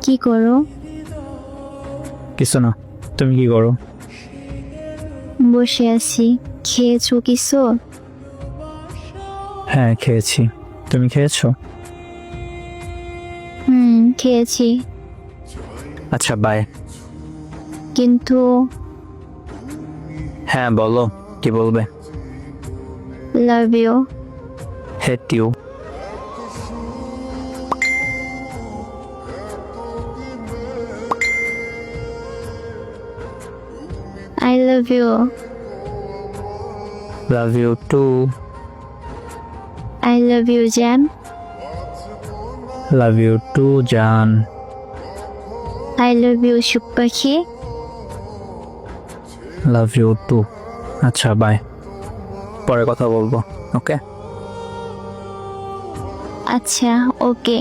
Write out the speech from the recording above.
কি করো? কিছু না, তুমি কি করো? বসে আছি। খেয়েছো কিছু? হ্যাঁ খেয়েছি, তুমি খেয়েছো? খেয়েছি। আচ্ছা বাই। কিন্তু হ্যাঁ বলো, কি বলবে? Love you. Hate you. I love you. Love you too. I love you জান। লাভ ইউ টু জান। আই লাভ ইউ সুখ পাখি। Love you too. আচ্ছা বাই, পরে কথা বলবো। ওকে। আচ্ছা ওকে।